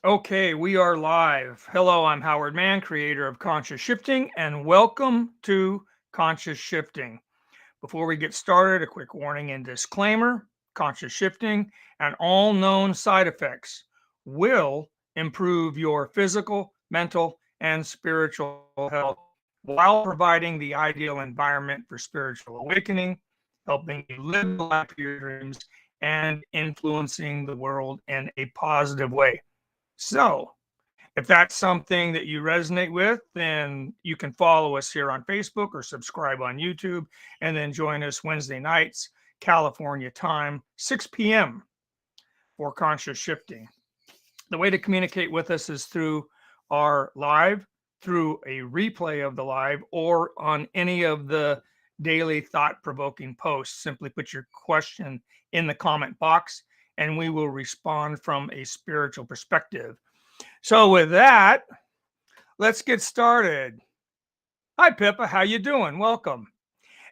Okay, we are live. Hello, I'm Howard Mann, creator of Conscious Shifting, and welcome to Conscious Shifting. Before we get started, a quick warning and disclaimer: conscious shifting and all known side effects will improve your physical, mental, and spiritual health while providing the ideal environment for spiritual awakening, helping you live the life of your dreams, and influencing the world in a positive way. So, if that's something that you resonate with, then you can follow us here on Facebook or subscribe on YouTube, and then join us Wednesday nights, California time, 6 p.m. for Conscious Shifting. The way to communicate with us is through our live, through a replay of the live, or on any of the daily thought provoking posts. Simply put your question in the comment box, and we will respond from a spiritual perspective. So with that, let's get started. Hi Pippa, how you doing? Welcome.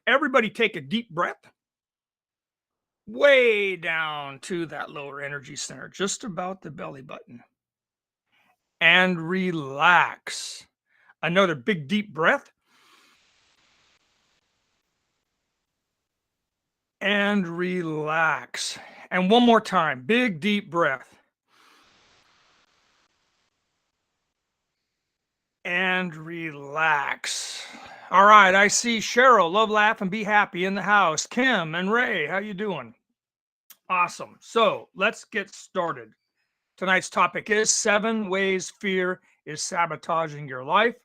Everybody take a deep breath way down to that lower energy center, just about the belly button, and relax. Another big deep breath and relax. And one more time, big deep breath and relax. All right, I see Cheryl, love, laugh, and be happy in the house. Kim and Ray, how you doing? Awesome. So let's get started. Tonight's topic is 7 ways fear is sabotaging your life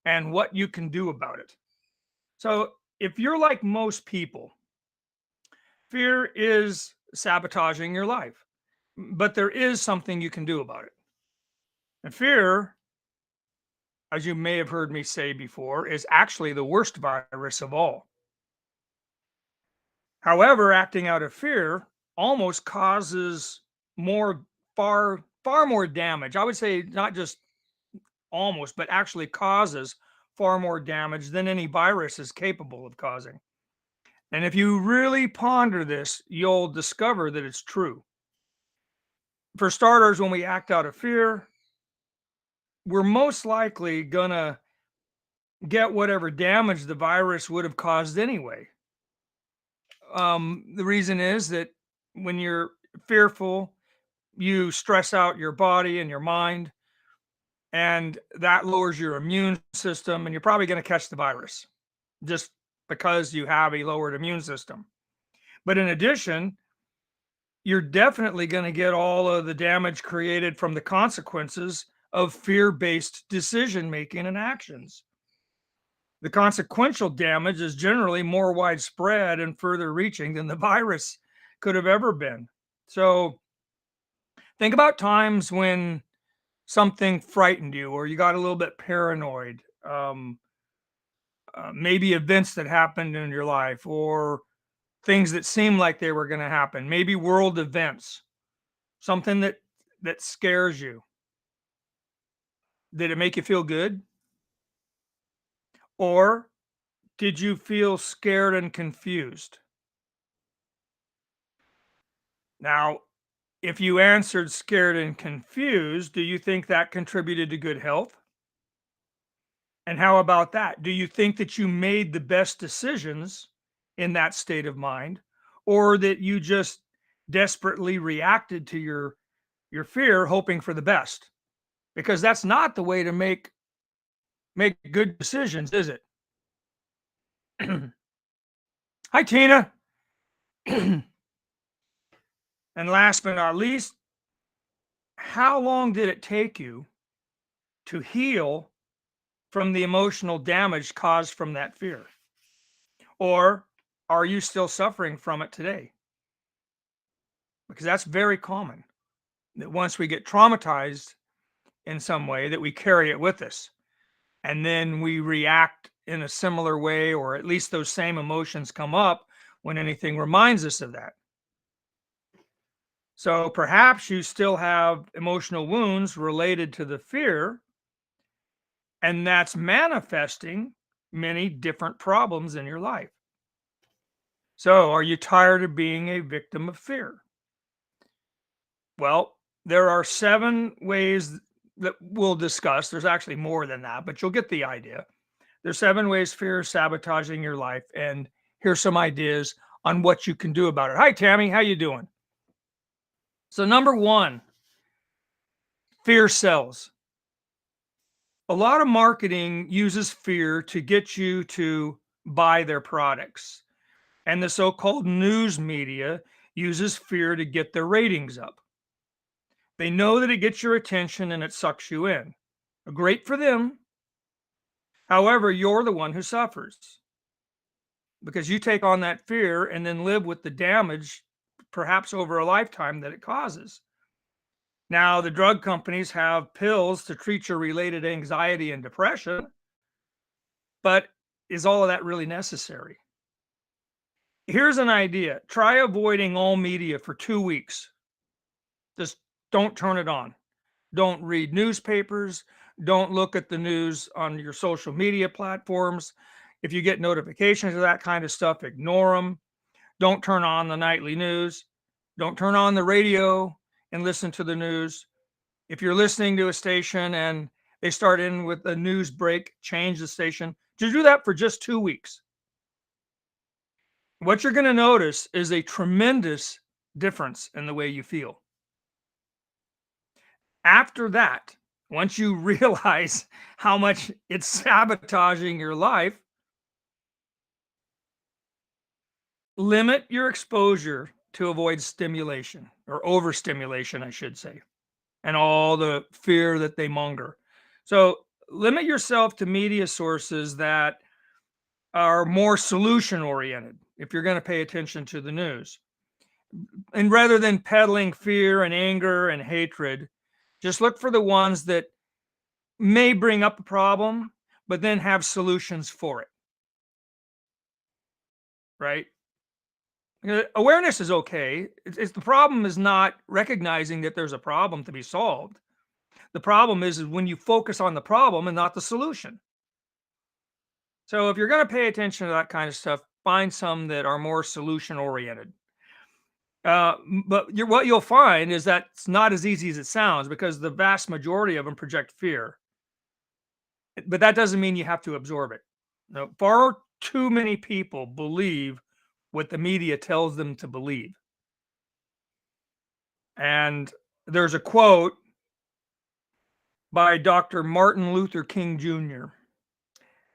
and what you can do about it. So, if you're like most people, fear is sabotaging your life, but there is something you can do about it. And fear, as you may have heard me say before, is actually the worst virus of all. However, acting out of fear almost causes more, far more damage. I would say not just almost, but actually causes far more damage than any virus is capable of causing. And if you really ponder this, you'll discover that it's true. For starters, when we act out of fear, we're most likely going to get whatever damage the virus would have caused anyway. The reason is that when you're fearful, you stress out your body and your mind, and that lowers your immune system, and you're probably going to catch the virus just because you have a lowered immune system. But in addition, you're definitely going to get all of the damage created from the consequences of fear based decision making and actions. The consequential damage is generally more widespread and further reaching than the virus could have ever been. So think about times when something frightened you or you got a little bit paranoid. Maybe events that happened in your life or things that seemed like they were going to happen, maybe world events, something that scares you. Did it make you feel good? Or did you feel scared and confused? Now, if you answered scared and confused, do you think that contributed to good health? And how about that? Do you think that you made the best decisions in that state of mind, or that you just desperately reacted to your fear hoping for the best? Because that's not the way to make good decisions, is it? Hi Tina. And last but not least, how long did it take you to heal from the emotional damage caused from that fear? Or are you still suffering from it today? Because that's very common that once we get traumatized in some way that we carry it with us and then we react in a similar way, or at least those same emotions come up when anything reminds us of that. So perhaps you still have emotional wounds related to the fear, and that's manifesting many different problems in your life. So, are you tired of being a victim of fear? Well, There are 7 ways that we'll discuss. There's actually more than that, but you'll get the idea. There's 7 ways fear is sabotaging your life, and here's some ideas on what you can do about it. Hi, Tammy. How you doing? So number 1, fear sells. A lot of marketing uses fear to get you to buy their products. And the so-called news media uses fear to get their ratings up. They know that it gets your attention and it sucks you in. Great for them. However, you're the one who suffers because you take on that fear and then live with the damage, perhaps over a lifetime, that it causes. Now, the drug companies have pills to treat your related anxiety and depression, but is all of that really necessary? Here's an idea. Try avoiding all media for 2 weeks. Just don't turn it on. Don't read newspapers. Don't look at the news on your social media platforms. If you get notifications of that kind of stuff, ignore them. Don't turn on the nightly news. Don't turn on the radio and listen to the news. If you're listening to a station and they start in with a news break, change the station. Just do that for just 2 weeks. What you're going to notice is a tremendous difference in the way you feel. After that, once you realize how much it's sabotaging your life, limit your exposure to avoid stimulation or overstimulation, I should say, and all the fear that they monger. So limit yourself to media sources that are more solution oriented if you're going to pay attention to the news. And rather than peddling fear and anger and hatred, just look for the ones that may bring up a problem, but then have solutions for it, right? Awareness is okay. It's the problem is not recognizing that there's a problem to be solved. The problem is when you focus on the problem and not the solution. So if you're going to pay attention to that kind of stuff, find some that are more solution oriented. But what you'll find is that it's not as easy as it sounds because the vast majority of them project fear. But that doesn't mean you have to absorb it. No, far too many people believe what the media tells them to believe. And there's a quote by Dr. Martin Luther King Jr.,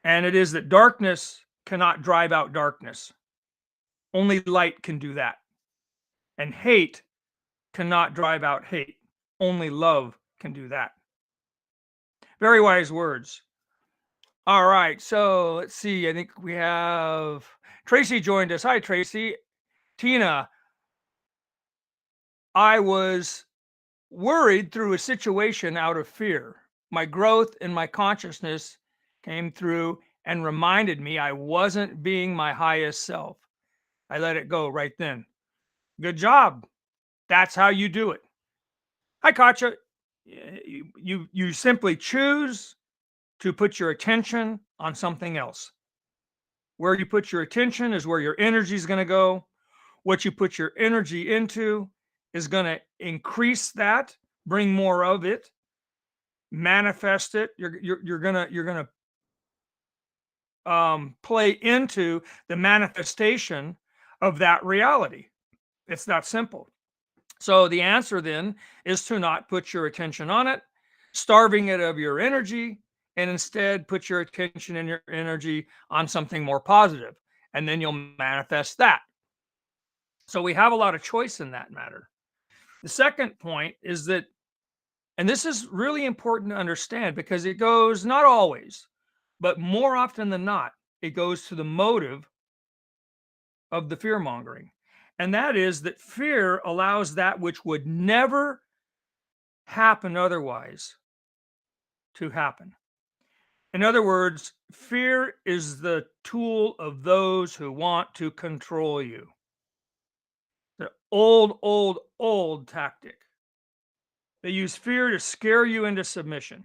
and it is that darkness cannot drive out darkness. Only light can do that. And hate cannot drive out hate. Only love can do that. Very wise words. All right, so let's see. I think we have Tracy joined us. Hi, Tracy. Tina, I was worried through a situation out of fear. My growth in my consciousness came through and reminded me I wasn't being my highest self. I let it go right then. Good job. That's how you do it. Hi, Katja. You simply choose to put your attention on something else. Where you put your attention is where your energy is going to go. What you put your energy into is going to increase that, bring more of it, manifest it. You're gonna play into the manifestation of that reality. It's that simple. So the answer then is to not put your attention on it, starving it of your energy, and instead put your attention and your energy on something more positive, and then you'll manifest that. So we have a lot of choice in that matter. The second point is that, and this is really important to understand because it goes not always, but more often than not, it goes to the motive of the fear mongering. And that is that fear allows that which would never happen otherwise to happen. In other words, fear is the tool of those who want to control you. The old tactic. They use fear to scare you into submission.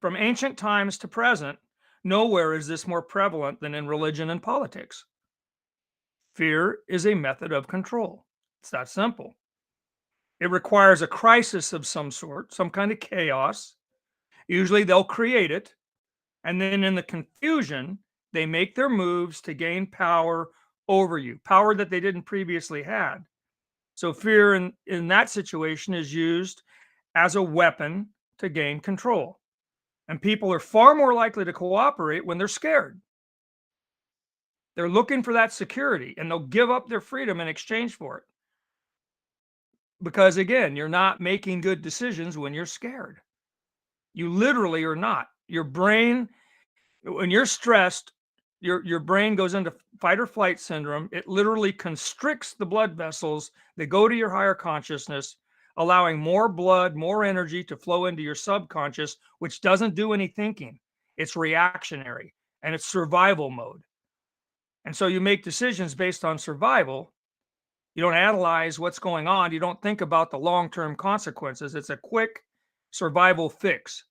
From ancient times to present, nowhere is this more prevalent than in religion and politics. Fear is a method of control. It's that simple. It requires a crisis of some sort, some kind of chaos. Usually they'll create it. And then in the confusion, they make their moves to gain power over you, power that they didn't previously had. So fear in that situation is used as a weapon to gain control. And people are far more likely to cooperate when they're scared. They're looking for that security and they'll give up their freedom in exchange for it. Because again, you're not making good decisions when you're scared. You literally are not. Your brain, when you're stressed, your brain goes into fight or flight syndrome. It literally constricts the blood vessels that go to your higher consciousness, allowing more blood, more energy to flow into your subconscious, which doesn't do any thinking. It's reactionary and it's survival mode. And so you make decisions based on survival. You don't analyze what's going on. You don't think about the long-term consequences. It's a quick survival fix.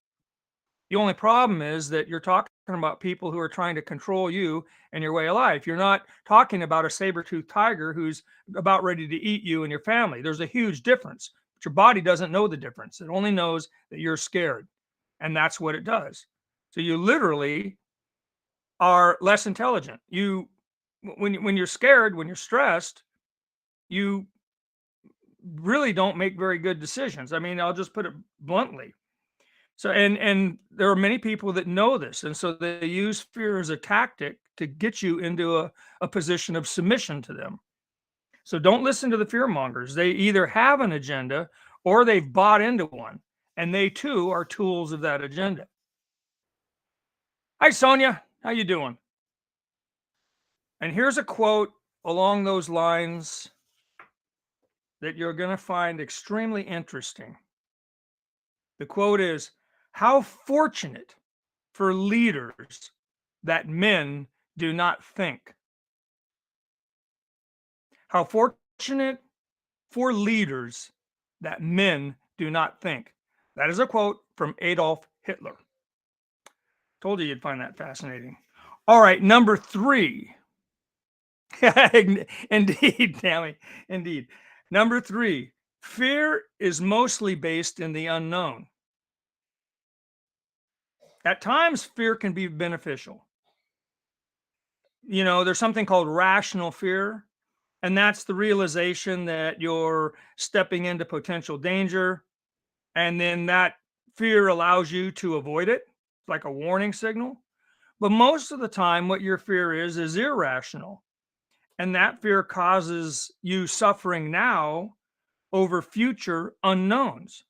The only problem is that you're talking about people who are trying to control you and your way of life. You're not talking about a saber-toothed tiger who's about ready to eat you and your family. There's a huge difference, but your body doesn't know the difference. It only knows that you're scared, and that's what it does. So you literally are less intelligent. When you're scared, when you're stressed, you really don't make very good decisions. I mean, I'll just put it bluntly. So and there are many people that know this, and so they use fear as a tactic to get you into a position of submission to them. So don't listen to the fear mongers. They either have an agenda or they've bought into one, and they too are tools of that agenda. Hi, Sonia. How you doing? And here's a quote along those lines that you're going to find extremely interesting. The quote is, "How fortunate for leaders that men do not think." How fortunate for leaders that men do not think. That is a quote from Adolf Hitler. Told you you'd find that fascinating. All right, number three. Indeed, Tammy. Indeed. Number three, fear is mostly based in the unknown. At times, fear can be beneficial. There's something called rational fear, and that's the realization that you're stepping into potential danger, and then that fear allows you to avoid it, like a warning signal. But most of the time, what your fear is irrational, and that fear causes you suffering now over future unknowns.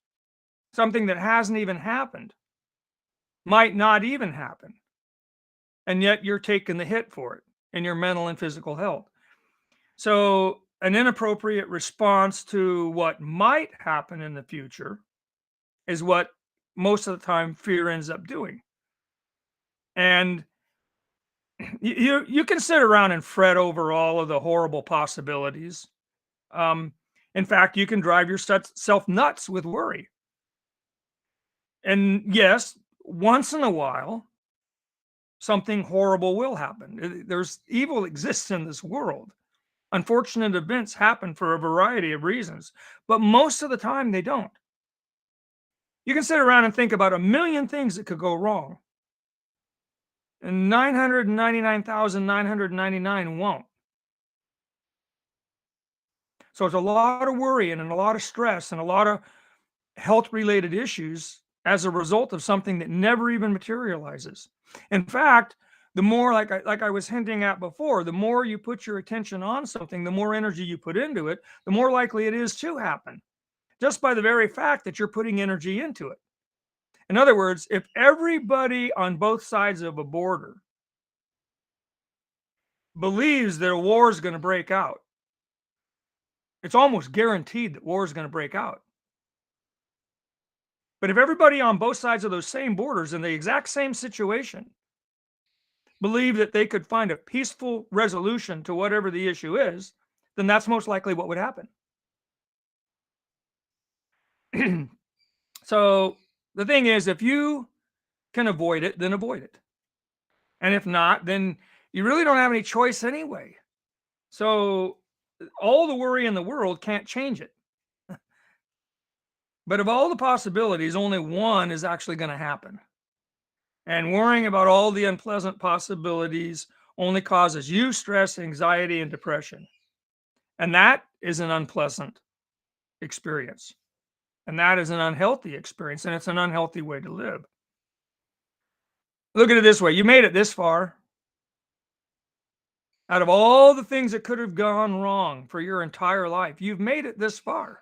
Something that hasn't even happened, might not even happen, and yet you're taking the hit for it in your mental and physical health. So, an inappropriate response to what might happen in the future is what most of the time fear ends up doing. And you can sit around and fret over all of the horrible possibilities. Um, in fact, you can drive yourself nuts with worry. And yes, once in a while, something horrible will happen. There's evil exists in this world. Unfortunate events happen for a variety of reasons, but most of the time they don't. You can sit around and think about a million things that could go wrong, and 999,999 won't. So it's a lot of worry and a lot of stress and a lot of health related issues as a result of something that never even materializes. In fact, the more, like I was hinting at before, the more you put your attention on something, the more energy you put into it, the more likely it is to happen, just by the very fact that you're putting energy into it. In other words, if everybody on both sides of a border believes that a war is going to break out, it's almost guaranteed that war is going to break out. But if everybody on both sides of those same borders in the exact same situation believe that they could find a peaceful resolution to whatever the issue is, then that's most likely what would happen. So the thing is, if you can avoid it, then avoid it. And if not, then you really don't have any choice anyway. So all the worry in the world can't change it. But of all the possibilities, only one is actually going to happen. And worrying about all the unpleasant possibilities only causes you stress, anxiety, and depression. And that is an unpleasant experience. And that is an unhealthy experience. And it's an unhealthy way to live. Look at it this way: you made it this far. Out of all the things that could have gone wrong for your entire life, you've made it this far.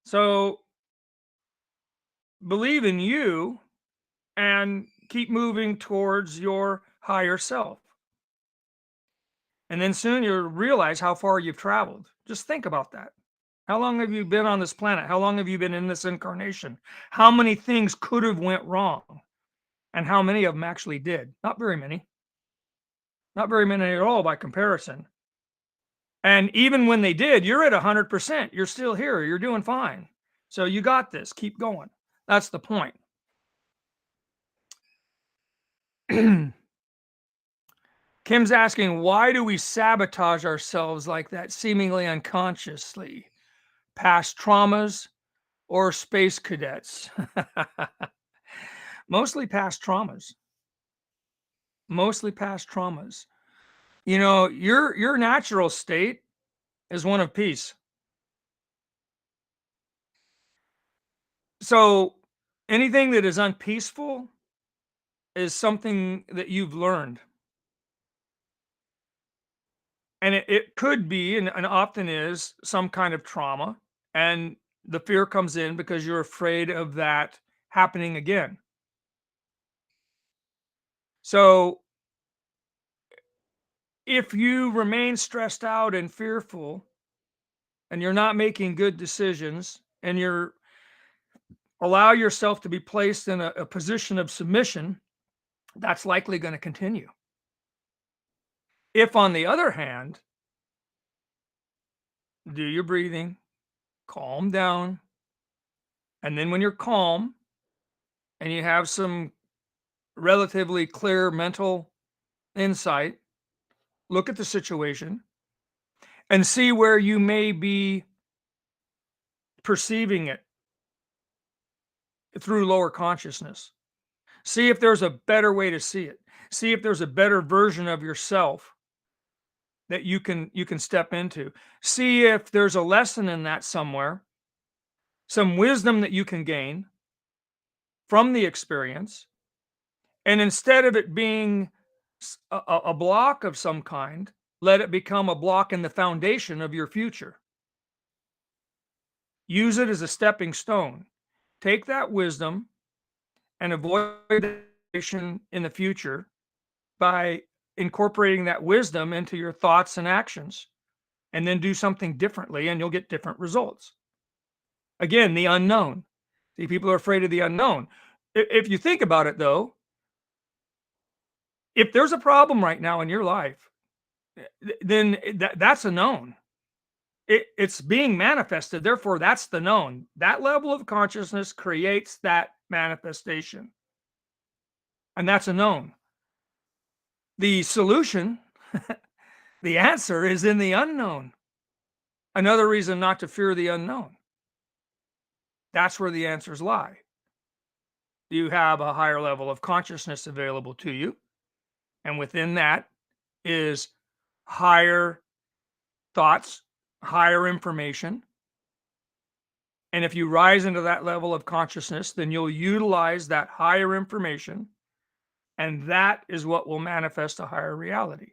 So believe in you and keep moving towards your higher self. And then soon you'll realize how far you've traveled. Just think about that. How long have you been on this planet? How long have you been in this incarnation? How many things could have went wrong? And how many of them actually did? Not very many. Not very many at all by comparison. And even when they did, you're at 100%. You're still here. You're doing fine. So you got this. Keep going. That's the point. Kim's asking, why do we sabotage ourselves like that, seemingly unconsciously? Past traumas or space cadets? Mostly past traumas. Mostly past traumas. You know, your natural state is one of peace. So anything that is unpeaceful is something that you've learned. And it could be, and often is, some kind of trauma. And the fear comes in because you're afraid of that happening again. So if you remain stressed out and fearful and you're not making good decisions and you're allow yourself to be placed in a position of submission, that's likely going to continue. If, on the other hand, do your breathing, calm down, and then when you're calm and you have some relatively clear mental insight, look at the situation and see where you may be perceiving it through lower consciousness. See if there's a better way to see it. See if there's a better version of yourself that you can step into. See if there's a lesson in that somewhere, some wisdom that you can gain from the experience. And instead of it being a block of some kind, let it become a block in the foundation of your future. Use it as a stepping stone. Take that wisdom and avoid in the future by incorporating that wisdom into your thoughts and actions, and then do something differently, and you'll get different results. Again, the unknown. See, people are afraid of the unknown. If you think about it, though, if there's a problem right now in your life, then that's a known. It's being manifested. Therefore, that's the known. That level of consciousness creates that manifestation. And that's a known. The solution, the answer is in the unknown. Another reason not to fear the unknown. That's where the answers lie. You have a higher level of consciousness available to you. And within that is higher thoughts, higher information. And if you rise into that level of consciousness, then you'll utilize that higher information. And that is what will manifest a higher reality.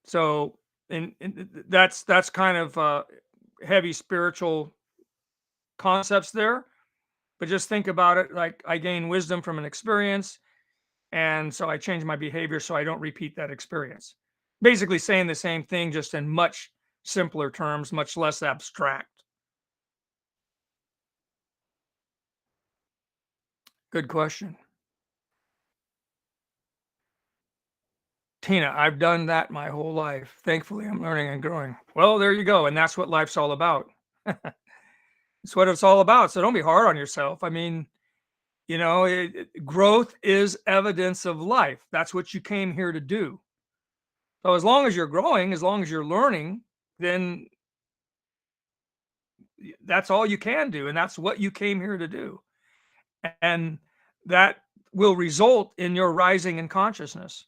So, and that's kind of heavy spiritual concepts there. But just think about it like I gain wisdom from an experience. And so I change my behavior so I don't repeat that experience. Basically saying the same thing, just in much simpler terms, much less abstract. Good question. Tina, I've done that my whole life. Thankfully, I'm learning and growing. Well, there you go. And that's what life's all about. It's what it's all about. So don't be hard on yourself. I mean, growth is evidence of life. That's what you came here to do. So as long as you're growing, as long as you're learning, then That's all you can do, and that's what you came here to do. And that will result in your rising in consciousness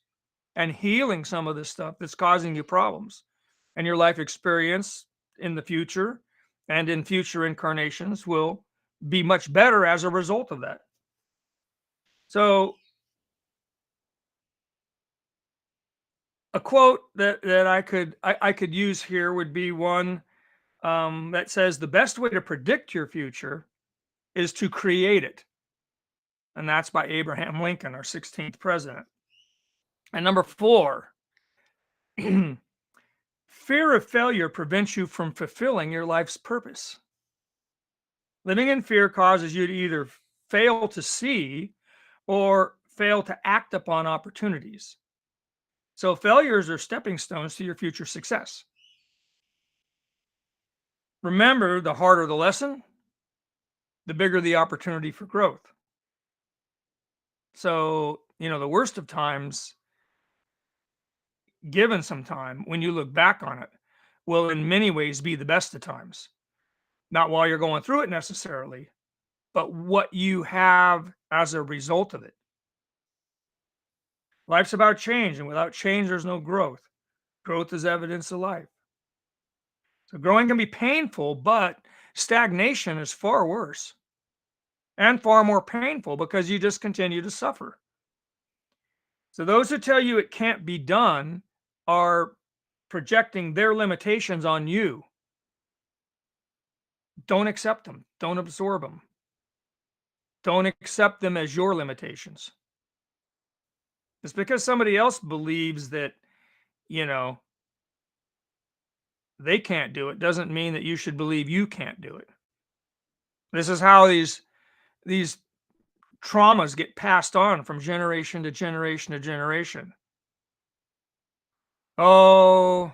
and healing some of this stuff that's causing you problems. And your life experience in the future and in future incarnations will be much better as a result of that. So, a quote that I could use here would be one that says, "The best way to predict your future is to create it," and that's by Abraham Lincoln, our 16th president. And number 4, fear of failure prevents you from fulfilling your life's purpose. Living in fear causes you to either fail to see or fail to act upon opportunities. So failures are stepping stones to your future success. Remember, the harder the lesson, the bigger the opportunity for growth. So, the worst of times, given some time, when you look back on it, will in many ways be the best of times. Not while you're going through it necessarily, but what you have as a result of it. Life's about change, and without change, there's no growth. Growth is evidence of life. So growing can be painful, but stagnation is far worse and far more painful because you just continue to suffer. So those who tell you it can't be done are projecting their limitations on you. Don't accept them. Don't absorb them. Don't accept them as your limitations. Just because somebody else believes that, you know, they can't do it doesn't mean that you should believe you can't do it. This is how these traumas get passed on from generation to generation to generation. Oh,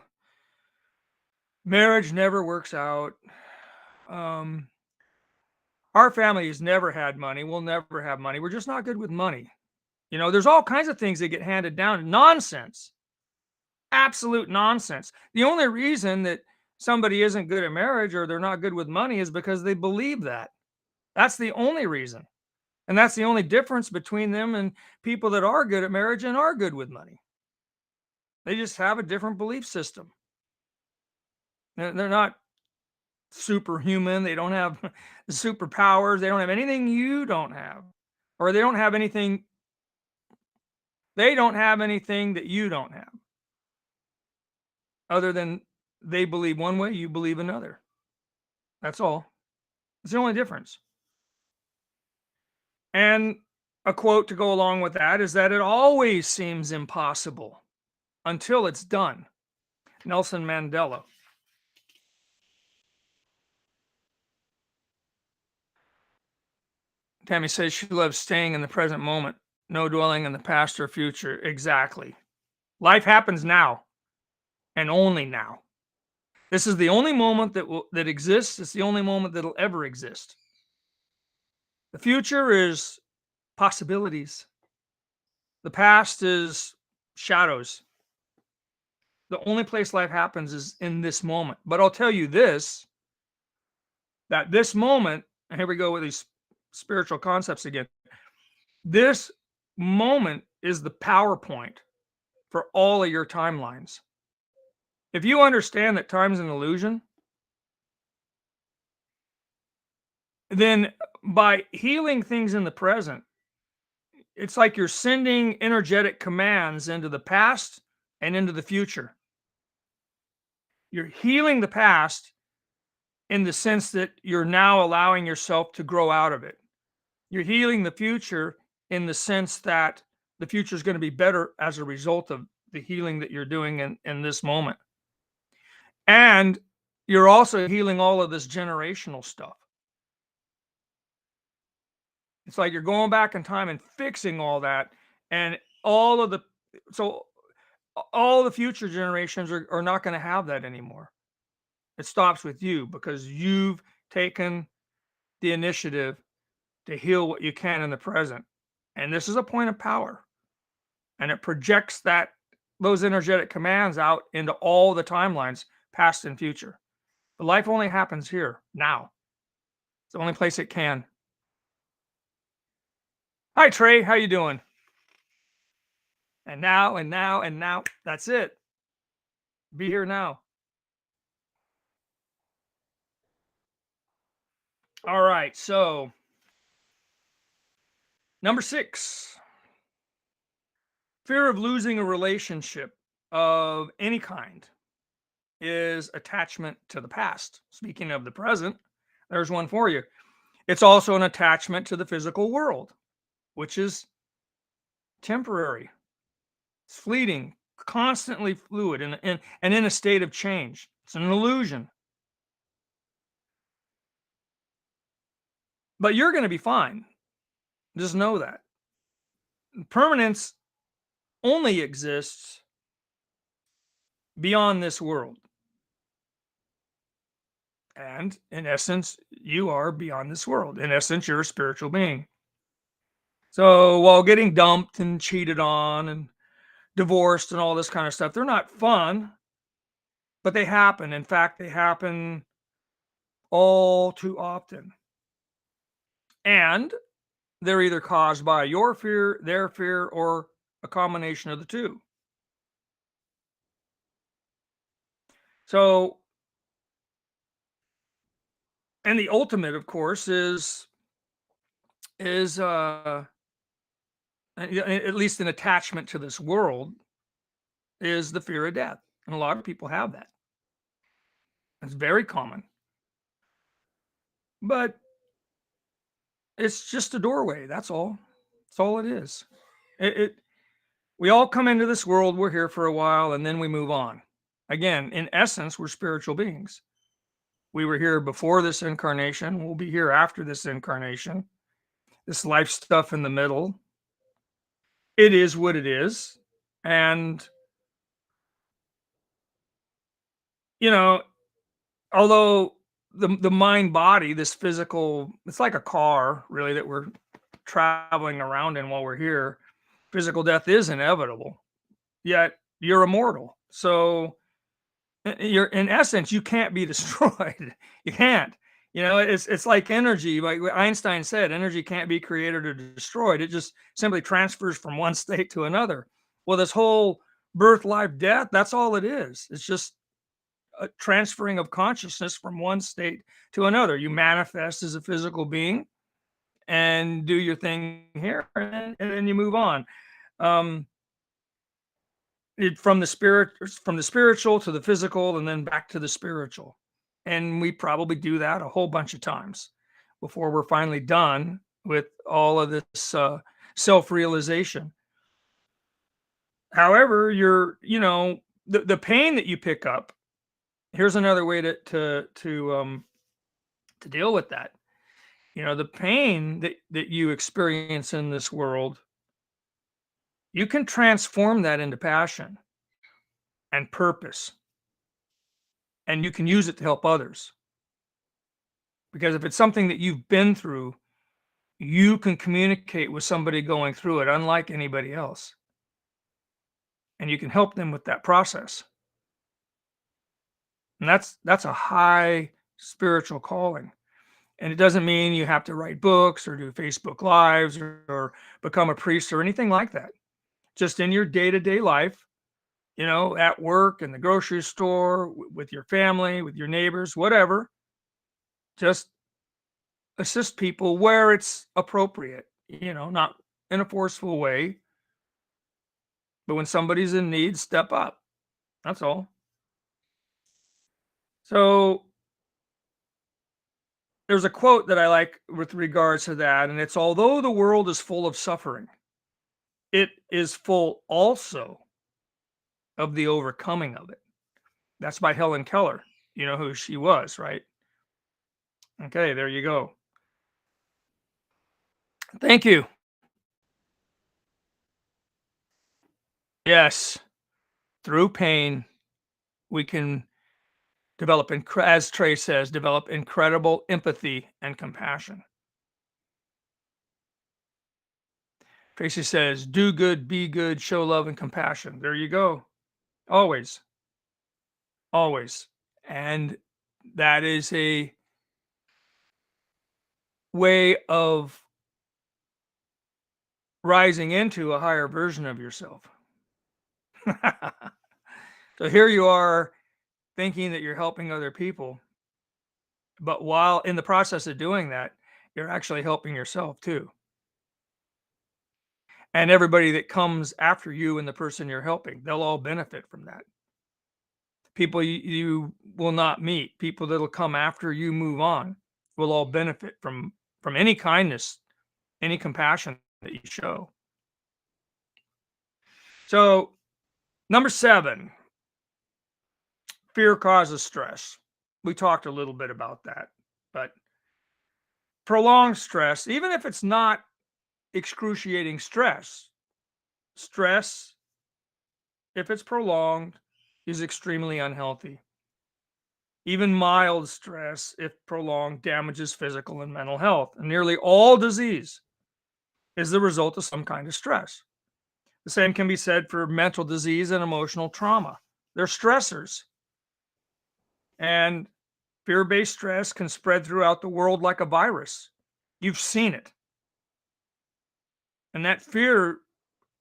marriage never works out. Um, our family has never had money. We'll never have money. We're just not good with money. There's all kinds of things that get handed down. Nonsense. Absolute nonsense. The only reason that somebody isn't good at marriage or they're not good with money is because they believe that. That's the only reason. And that's the only difference between them and people that are good at marriage and are good with money. They just have a different belief system. They're not superhuman. They don't have superpowers. They don't have anything you don't have. Or they don't have anything that you don't have. Other than they believe one way, you believe another. That's all. It's the only difference. And a quote to go along with that is that it always seems impossible until it's done. Nelson Mandela. Tammy says she loves staying in the present moment, no dwelling in the past or future. Exactly. Life happens now and only now. This is the only moment that exists. It's the only moment that'll ever exist. The future is possibilities. The past is shadows. The only place life happens is in this moment. But I'll tell you this, that this moment, and here we go with these spiritual concepts again. This moment is the PowerPoint for all of your timelines. If you understand that time is an illusion, then by healing things in the present, it's like you're sending energetic commands into the past and into the future. You're healing the past in the sense that you're now allowing yourself to grow out of it. You're healing the future in the sense that the future is going to be better as a result of the healing that you're doing in this moment. And you're also healing all of this generational stuff. It's like you're going back in time and fixing all that, and all the future generations are not going to have that anymore. It stops with you because you've taken the initiative to heal what you can in the present. And this is a point of power. And it projects those energetic commands out into all the timelines, past and future. But life only happens here, now. It's the only place it can. Hi, Trey. How you doing? And now. That's it. Be here now. All right. So, number 6, fear of losing a relationship of any kind is attachment to the past. Speaking of the present, there's one for you. It's also an attachment to the physical world, which is temporary, it's fleeting, constantly fluid, and in a state of change. It's an illusion. But you're going to be fine. Just know that. Permanence only exists beyond this world. And in essence, you are beyond this world. In essence, you're a spiritual being. So while getting dumped and cheated on and divorced and all this kind of stuff, they're not fun, but they happen. In fact, they happen all too often. And they're either caused by your fear, their fear, or a combination of the two. So, and the ultimate, of course, is at least an attachment to this world, is the fear of death, and a lot of people have that. It's very common, but it's just a doorway. That's all. That's all it is. It we all come into this world. We're here for a while, and then we move on. Again, in essence, we're spiritual beings. We were here before this incarnation. We'll be here after this incarnation. This life stuff in the middle. It is what it is, and you know, although the mind body, this physical, it's like a car, really, that we're traveling around in while we're here. Physical death is inevitable, yet you're immortal. So you're, in essence, you can't be destroyed. You can't. It's like energy. Like Einstein said, energy can't be created or destroyed. It just simply transfers from one state to another. Well, this whole birth, life, death, that's all it is. It's just a transferring of consciousness from one state to another. You manifest as a physical being and do your thing here, and then you move on. Um, from the spiritual to the physical, and then back to the spiritual. And we probably do that a whole bunch of times before we're finally done with all of this self-realization. However, the pain that you pick up. Here's another way to deal with that. The pain that you experience in this world, you can transform that into passion and purpose, and you can use it to help others. Because if it's something that you've been through, you can communicate with somebody going through it unlike anybody else, and you can help them with that process. And that's a high spiritual calling. And it doesn't mean you have to write books or do Facebook lives, or become a priest or anything like that. Just in your day-to-day life, at work, in the grocery store, with your family, with your neighbors, whatever, just assist people where it's appropriate, not in a forceful way, but when somebody's in need, step up. That's all. So there's a quote that I like with regards to that, and it's, although the world is full of suffering, it is full also of the overcoming of it. That's by Helen Keller. You know who she was, right? Okay, there you go. Thank you. Yes, through pain, we can develop, as Trey says, develop incredible empathy and compassion. Tracy says, do good, be good, show love and compassion. There you go. Always, always. And that is a way of rising into a higher version of yourself. So here you are thinking that you're helping other people, but while in the process of doing that, you're actually helping yourself too. And everybody that comes after you and the person you're helping, they'll all benefit from that. People you will not meet, people that'll come after you move on, will all benefit from any kindness, any compassion that you show. So, number 7, fear causes stress. We talked a little bit about that, but prolonged stress, even if it's not excruciating stress, stress, if it's prolonged, is extremely unhealthy. Even mild stress, if prolonged, damages physical and mental health. And nearly all disease is the result of some kind of stress. The same can be said for mental disease and emotional trauma. They're stressors. And fear based stress can spread throughout the world like a virus. You've seen it. And that fear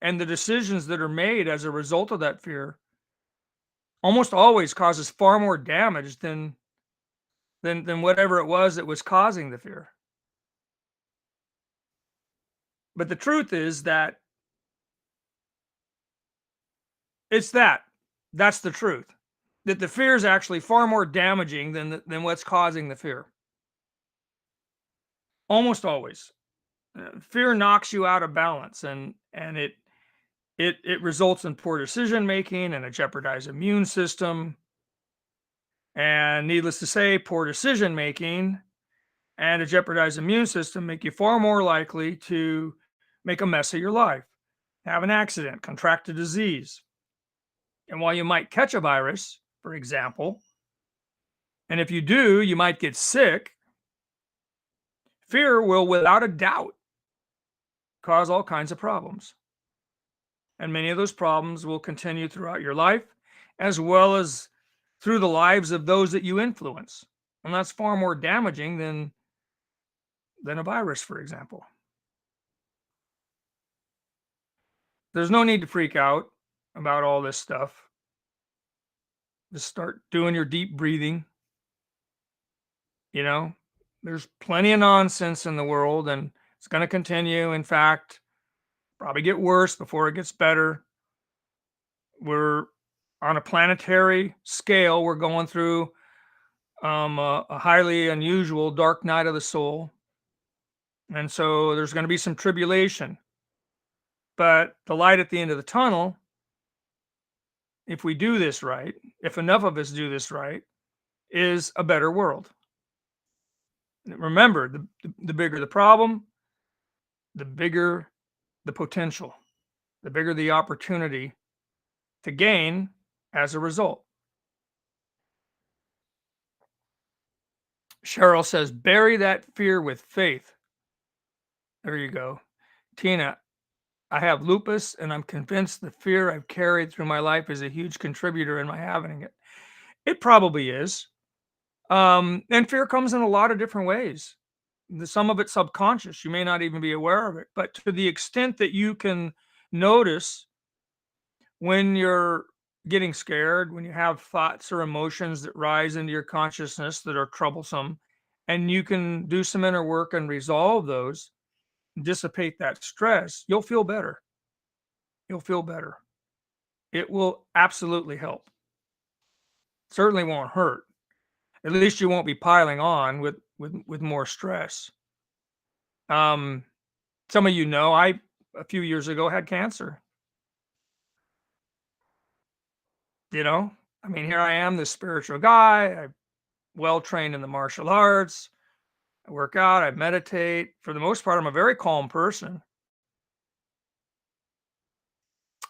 and the decisions that are made as a result of that fear almost always causes far more damage than whatever it was that was causing the fear. But the truth is that it's that's the truth. That the fear is actually far more damaging than what's causing the fear. Almost always. Fear knocks you out of balance, and it results in poor decision making and a jeopardized immune system. And needless to say, poor decision making and a jeopardized immune system make you far more likely to make a mess of your life, have an accident, contract a disease. And while you might catch a virus, for example, and if you do, you might get sick, fear will, without a doubt, cause all kinds of problems. And many of those problems will continue throughout your life, as well as through the lives of those that you influence. And that's far more damaging than a virus, for example. There's no need to freak out about all this stuff. Just start doing your deep breathing. You know, there's plenty of nonsense in the world, and it's going to continue. In fact, probably get worse before it gets better. We're on a planetary scale. We're going through a highly unusual dark night of the soul. And so there's going to be some tribulation. But the light at the end of the tunnel, if we do this right, if enough of us do this right, is a better world. Remember, the bigger the problem, the bigger the potential, the bigger the opportunity to gain as a result. Cheryl says, bury that fear with faith. There you go. Tina, I have lupus and I'm convinced the fear I've carried through my life is a huge contributor in my having it. It probably is. And fear comes in a lot of different ways. Some of it's subconscious. You may not even be aware of it. But to the extent that you can notice when you're getting scared, when you have thoughts or emotions that rise into your consciousness that are troublesome, and you can do some inner work and resolve those, dissipate that stress, you'll feel better. You'll feel better. It will absolutely help. Certainly won't hurt. At least you won't be piling on with more stress. Some of you know, I a few years ago had cancer. You know, I mean, here I am, this spiritual guy. I'm well trained in the martial arts. I work out. I meditate. For the most part, I'm a very calm person.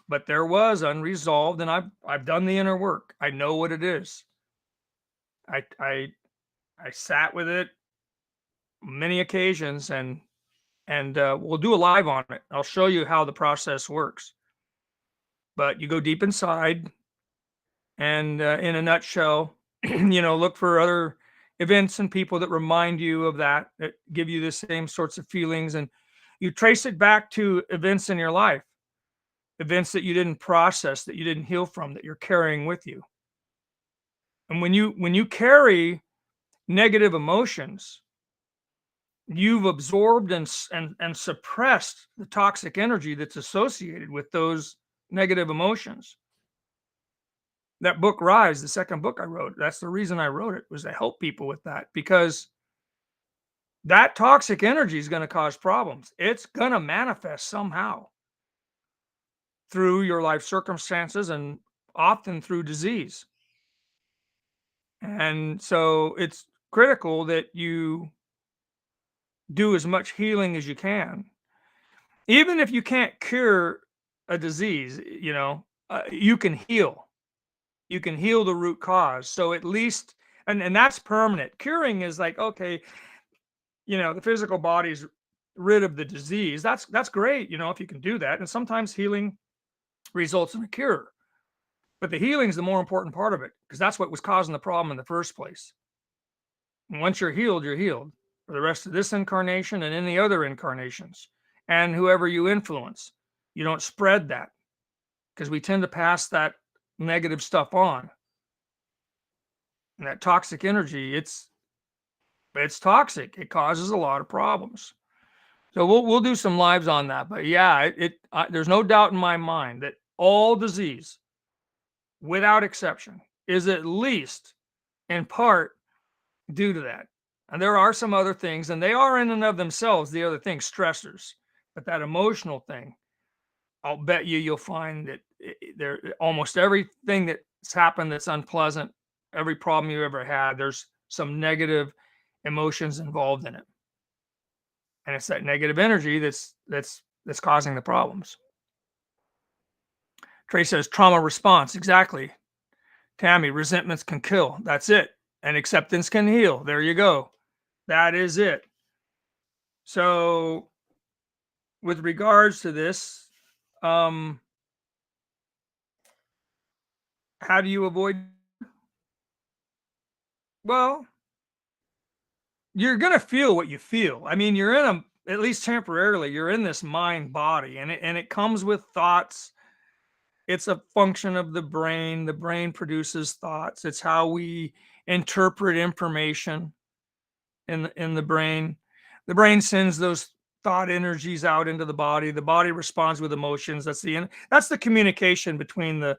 But there was unresolved, and I've done the inner work. I know what it is. I sat with it many occasions, and we'll do a live on it. I'll show you how the process works. But you go deep inside, and in a nutshell, look for other events and people that remind you of that give you the same sorts of feelings. And you trace it back to events in your life, events that you didn't process, that you didn't heal from, that you're carrying with you. And when you carry negative emotions, you've absorbed and suppressed the toxic energy that's associated with those negative emotions. That book Rise, the second book I wrote, that's the reason I wrote it, was to help people with that, because that toxic energy is going to cause problems. It's going to manifest somehow through your life circumstances and often through disease. And so it's critical that you do as much healing as you can. Even if you can't cure a disease, you can heal. You can heal the root cause. So at least, and that's permanent. Curing is like, okay, the physical body's rid of the disease. That's great, if you can do that. And sometimes healing results in a cure. But the healing is the more important part of it, because that's what was causing the problem in the first place. And once you're healed for the rest of this incarnation and any other incarnations, and whoever you influence. You don't spread that, because we tend to pass that negative stuff on. And that toxic energy, it's toxic. It causes a lot of problems. So we'll do some lives on that. But yeah, there's no doubt in my mind that all disease, without exception, is at least in part due to that. And there are some other things, and they are in and of themselves the other things, stressors. But that emotional thing, I'll bet you'll find that there almost everything that's happened that's unpleasant, every problem you ever had, there's some negative emotions involved in it. And it's that negative energy that's causing the problems. Trey says trauma response. Exactly. Tammy, resentments can kill. That's it. And acceptance can heal. There you go. That is it. So, with regards to this, how do you avoid? Well, you're gonna feel what you feel. I mean, you're in a, at least temporarily, you're in this mind body, and it comes with thoughts. It's a function of the brain. The brain produces thoughts. It's how we interpret information in the brain. The brain sends those thought energies out into the body. The body responds with emotions. That's the communication between the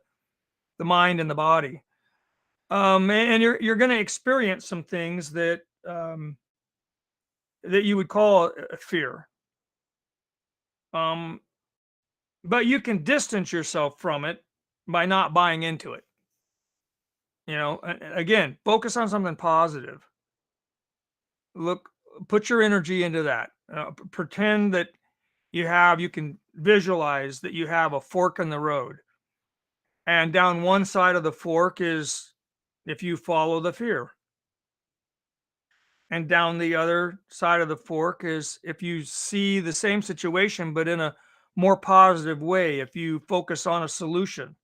mind and the body. And you're going to experience some things that you would call fear. Um, but you can distance yourself from it by not buying into it. Again, focus on something positive. Look, put your energy into that. Pretend that you can visualize that you have a fork in the road. And down one side of the fork is if you follow the fear. And down the other side of the fork is if you see the same situation, but in a more positive way, if you focus on a solution,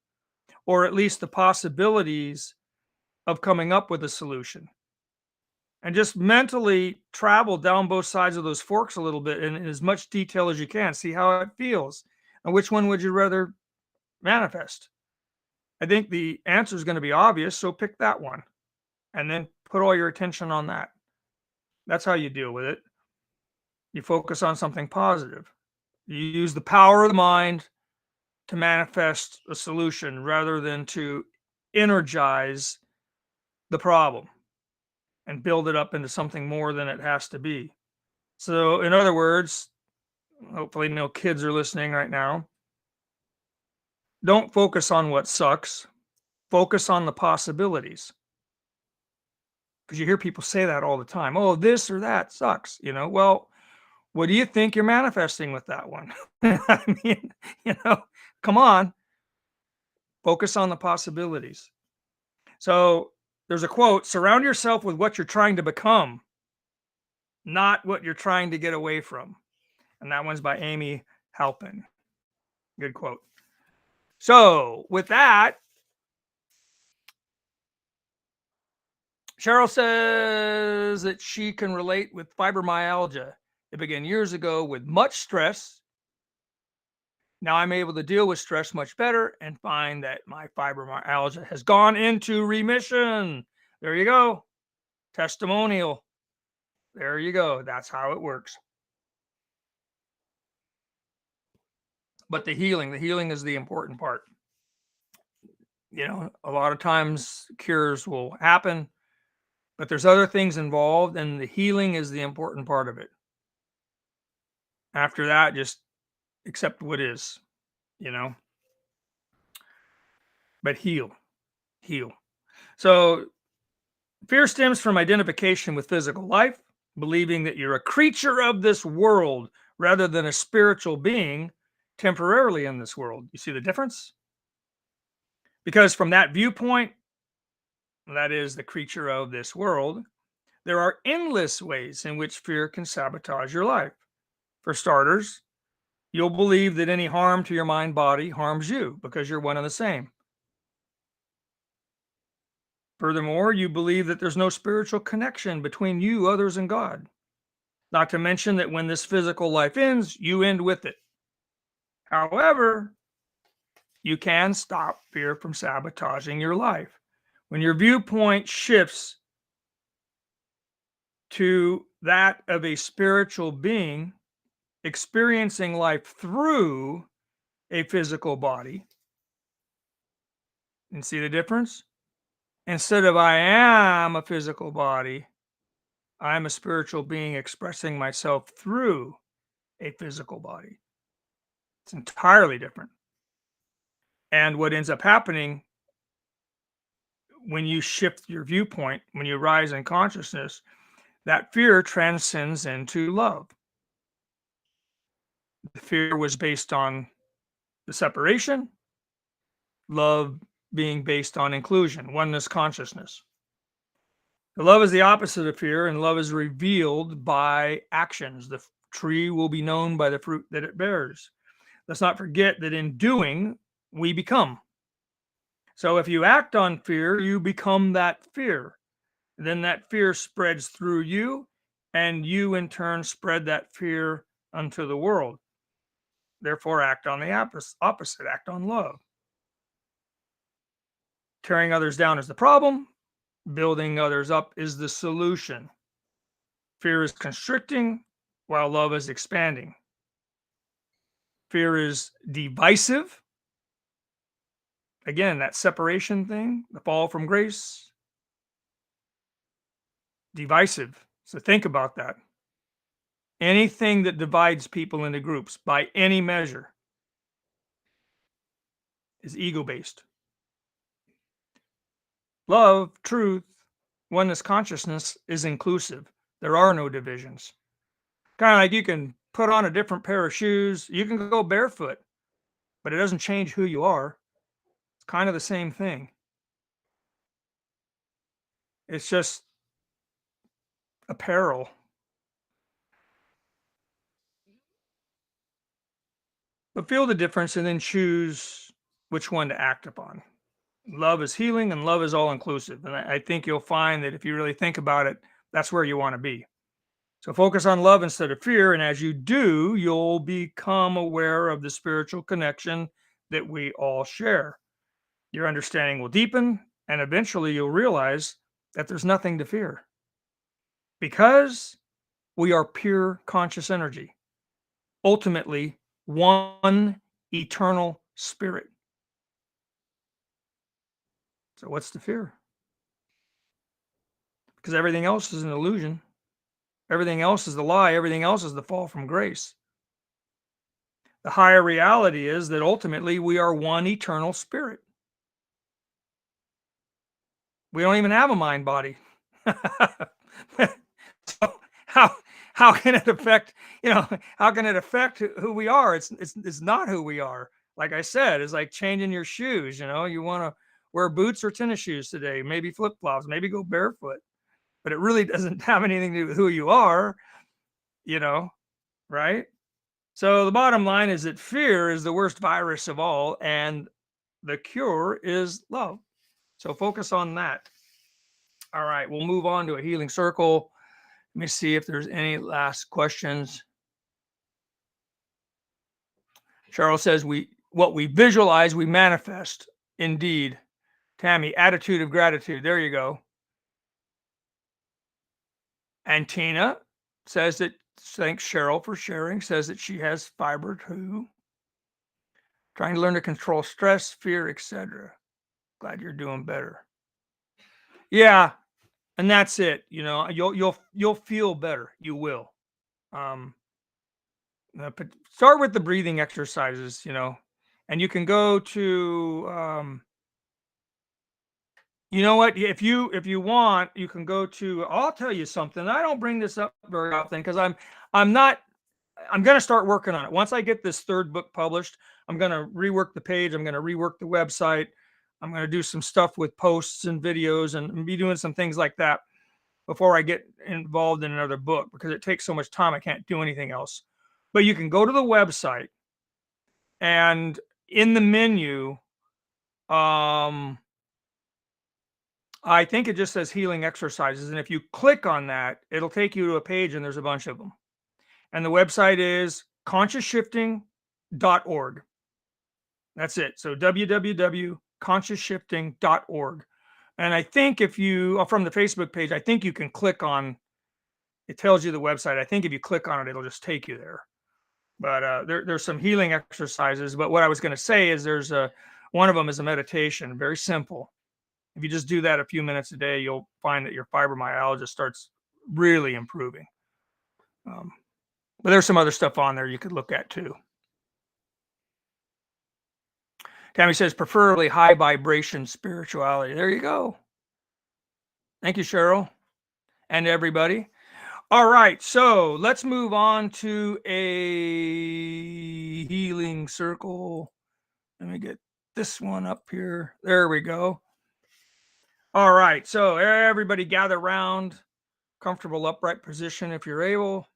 or at least the possibilities of coming up with a solution. And just mentally travel down both sides of those forks a little bit in as much detail as you can. See how it feels. And which one would you rather manifest? I think the answer is going to be obvious. So pick that one and then put all your attention on that. That's how you deal with it. You focus on something positive. You use the power of the mind to manifest a solution rather than to energize the problem and build it up into something more than it has to be. So, in other words, hopefully no kids are listening right now. Don't focus on what sucks. Focus on the possibilities. Because you hear people say that all the time. Oh, this or that sucks. Well, what do you think you're manifesting with that one? I mean, come on. Focus on the possibilities. So there's a quote: surround yourself with what you're trying to become, not what you're trying to get away from. And that one's by Amy Halpin. Good quote. So with that, Cheryl says that she can relate with fibromyalgia. It began years ago with much stress. Now I'm able to deal with stress much better and find that my fibromyalgia has gone into remission. There you go. Testimonial. There you go. That's how it works. But the healing is the important part. A lot of times cures will happen, but there's other things involved, and the healing is the important part of it. After that, just accept what is, you know, but heal. So, fear stems from identification with physical life, believing that you're a creature of this world rather than a spiritual being temporarily in this world. You see the difference? Because from that viewpoint, that is the creature of this world, there are endless ways in which fear can sabotage your life. For starters, you'll believe that any harm to your mind body harms you because you're one and the same. Furthermore, you believe that there's no spiritual connection between you, others, and God. Not to mention that when this physical life ends, you end with it. However, you can stop fear from sabotaging your life. When your viewpoint shifts to that of a spiritual being experiencing life through a physical body, and see the difference? Instead of I am a physical body, I'm a spiritual being expressing myself through a physical body. It's entirely different. And what ends up happening when you shift your viewpoint, when you rise in consciousness, that fear transcends into love. The fear was based on the separation, love being based on inclusion, oneness consciousness. The love is the opposite of fear, and love is revealed by actions. The tree will be known by the fruit that it bears. Let's not forget that in doing, we become. So if you act on fear, you become that fear. Then that fear spreads through you, and you in turn spread that fear unto the world. Therefore, act on the opposite, act on love. Tearing others down is the problem, building others up is the solution. Fear is constricting, while love is expanding. Fear is divisive. Again, that separation thing, the fall from grace, divisive. So think about that. Anything that divides people into groups by any measure is ego based. Love, truth, oneness consciousness is inclusive. There are no divisions. Kind of like you can put on a different pair of shoes, you can go barefoot, but it doesn't change who you are. It's kind of the same thing. It's just apparel. But feel the difference and then choose which one to act upon. Love is healing and love is all inclusive. And I think you'll find that if you really think about it, that's where you want to be. So focus on love instead of fear. And as you do, you'll become aware of the spiritual connection that we all share. Your understanding will deepen, and eventually you'll realize that there's nothing to fear because we are pure conscious energy, ultimately, one eternal spirit. So, what's the fear? Because everything else is an illusion. Everything else is the lie. Everything else is the fall from grace. The higher reality is that ultimately we are one eternal spirit. We don't even have a mind body. So how can it affect, how can it affect who we are? It's not who we are. Like I said, it's like changing your shoes. You want to wear boots or tennis shoes today, maybe flip-flops, maybe go barefoot, but it really doesn't have anything to do with who you are, right? So the bottom line is that fear is the worst virus of all, and the cure is love. So focus on that. All right, we'll move on to a healing circle. Let me see if there's any last questions. Cheryl says what we visualize, we manifest. Indeed. Tammy, attitude of gratitude. There you go. And Tina says that thanks Cheryl for sharing, says that she has fiber too. Trying to learn to control stress, fear, etc. Glad you're doing better. Yeah, and that's it. You know, you'll feel better. You will. Um, start with the breathing exercises. You know, and you can go to you know what? If you want, you can go to. I'll tell you something. I don't bring this up very often because I'm not. I'm going to start working on it. Once I get this third book published, I'm going to rework the page. I'm going to rework the website. I'm going to do some stuff with posts and videos and be doing some things like that before I get involved in another book because it takes so much time. I can't do anything else. But you can go to the website and in the menu, I think it just says healing exercises. And if you click on that, it'll take you to a page and there's a bunch of them. And the website is consciousshifting.org. That's it. So www.consciousshifting.org. And I think if you, from the Facebook page, I think you can click on, it tells you the website. I think if you click on it, it'll just take you there. But there's some healing exercises. But what I was going to say is there's one of them is a meditation, very simple. If you just do that a few minutes a day, you'll find that your fibromyalgia starts really improving. But there's some other stuff on there you could look at too. Tammy says, preferably high vibration spirituality. There you go. Thank you, Cheryl, and everybody. All right, so let's move on to a healing circle. Let me get this one up here. There we go. All right, so everybody gather around, comfortable upright position if you're able.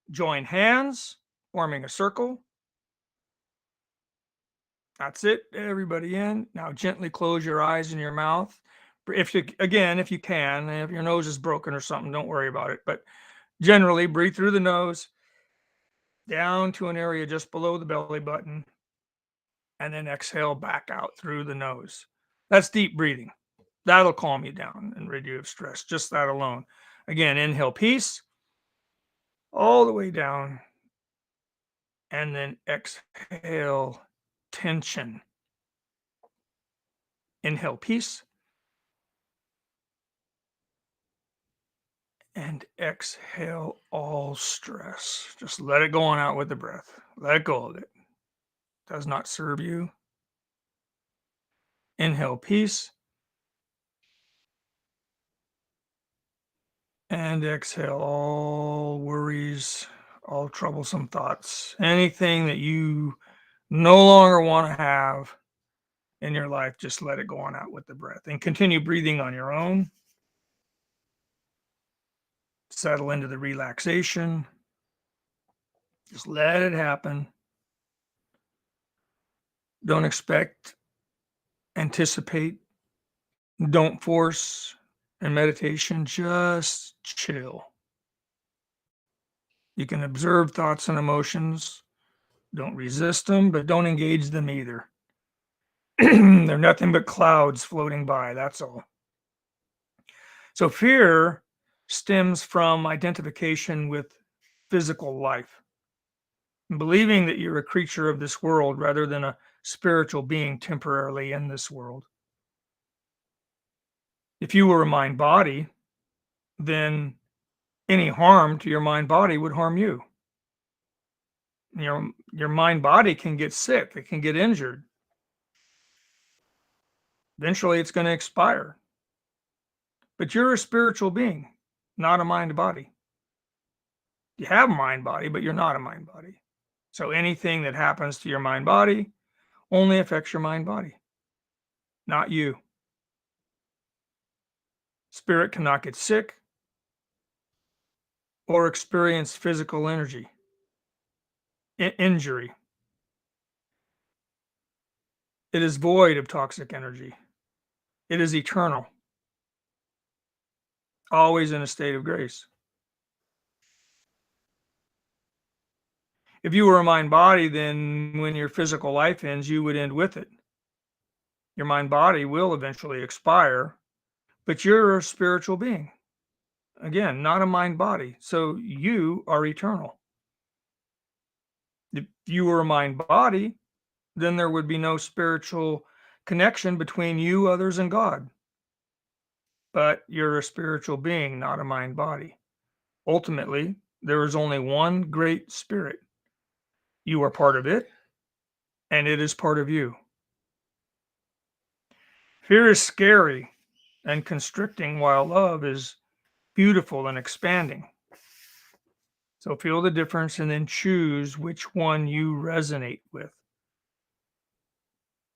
Join hands, forming a circle. That's it. Everybody in. Now gently close your eyes and your mouth. If you can, if your nose is broken or something, don't worry about it. But generally, breathe through the nose, down to an area just below the belly button, and then exhale back out through the nose. That's deep breathing. That'll calm you down and rid you of stress. Just that alone. Again, inhale peace all the way down, and then exhale tension. Inhale peace. And exhale all stress. Just let it go on out with the breath. Let go of it. Does not serve you. Inhale peace. And exhale all worries, all troublesome thoughts, anything that you no longer want to have in your life, just let it go on out with the breath and continue breathing on your own. Settle into the relaxation. Just let it happen. Don't expect, anticipate, don't force. In meditation, just chill. You can observe thoughts and emotions. Don't resist them, but don't engage them either. They're nothing but clouds floating by. That's all. So fear stems from identification with physical life, and believing that you're a creature of this world rather than a spiritual being temporarily in this world. If you were a mind body, then any harm to your mind body would harm you. Your mind body can get sick, it can get injured. Eventually it's going to expire. But you're a spiritual being, not a mind body. You have a mind body, but you're not a mind body. So anything that happens to your mind body only affects your mind body, not you. Spirit cannot get sick or experience physical injury. It is void of toxic energy. It is eternal. always in a state of grace. If you were a mind body, then when your physical life ends, you would end with it. Your mind body will eventually expire, but you're a spiritual being. Again, not a mind body. So you are eternal. If you were a mind body, then there would be no spiritual connection between you, others, and God. But you're a spiritual being, not a mind body. Ultimately, there is only one great spirit. You are part of it, and it is part of you. Fear is scary and constricting, while love is beautiful and expanding. So feel the difference and then choose which one you resonate with.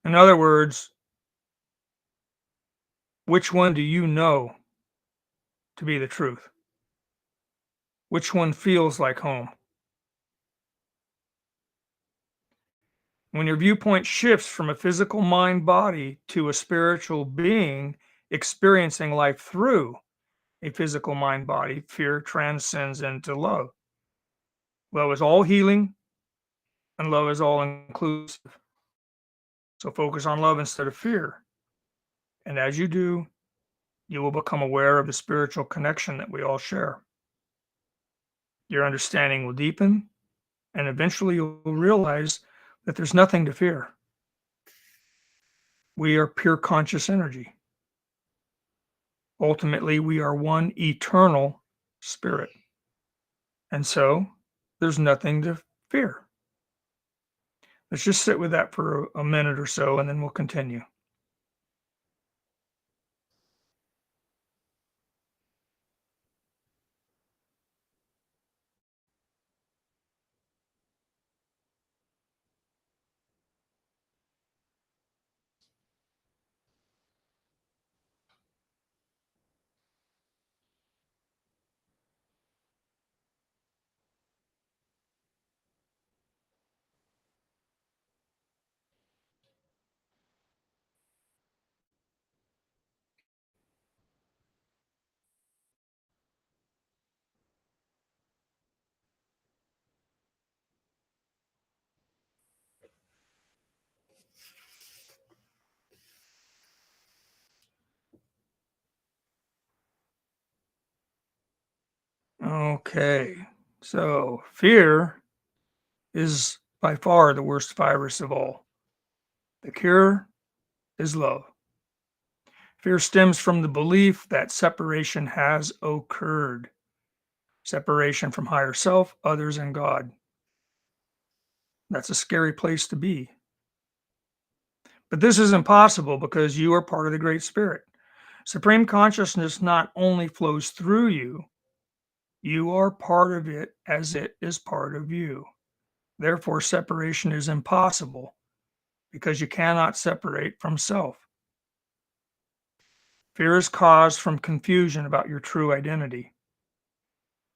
In other words, which one do you know to be the truth? Which one feels like home? When your viewpoint shifts from a physical mind body to a spiritual being experiencing life through a physical mind body, fear transcends into love. Love is all healing and love is all inclusive. So focus on love instead of fear. And as you do, you will become aware of the spiritual connection that we all share. Your understanding will deepen, and eventually you'll realize that there's nothing to fear. We are pure conscious energy. Ultimately, we are one eternal spirit. And so there's nothing to fear. Let's just sit with that for a minute or so, and then we'll continue. Okay. So fear is by far the worst virus of all. The cure is love. Fear stems from the belief that separation has occurred, separation from higher self, others, and God. That's a scary place to be. But this is impossible because you are part of the Great Spirit. Supreme consciousness not only flows through you, you are part of it as it is part of you. Therefore, separation is impossible because you cannot separate from self. Fear is caused from confusion about your true identity.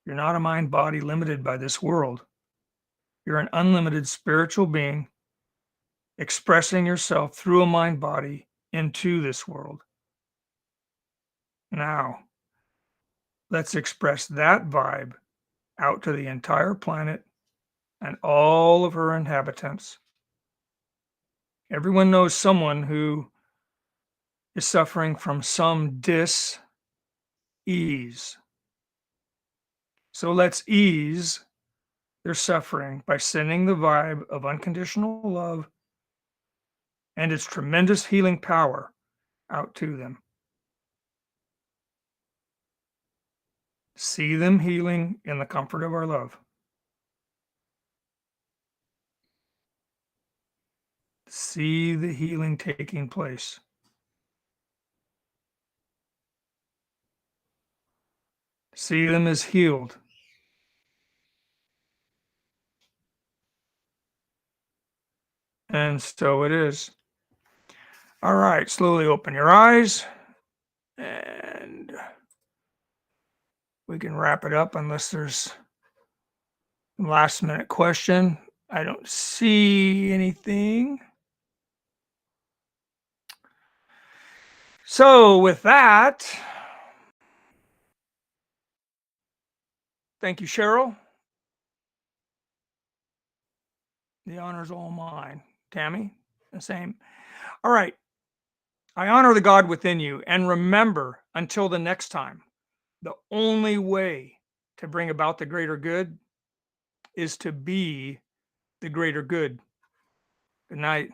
You're not a mind body limited by this world. You're an unlimited spiritual being expressing yourself through a mind body into this world. Now, let's express that vibe out to the entire planet and all of her inhabitants. Everyone knows someone who is suffering from some dis-ease. So let's ease their suffering by sending the vibe of unconditional love and its tremendous healing power out to them. See them healing in the comfort of our love. See the healing taking place. See them as healed. And so it is. All right, slowly open your eyes and we can wrap it up unless there's a last minute question. I don't see anything. So with that, Thank you, Cheryl. The honor's all mine. Tammy, the same. All right. I honor the God within you. And remember, until the next time, the only way to bring about the greater good is to be the greater good. Good night.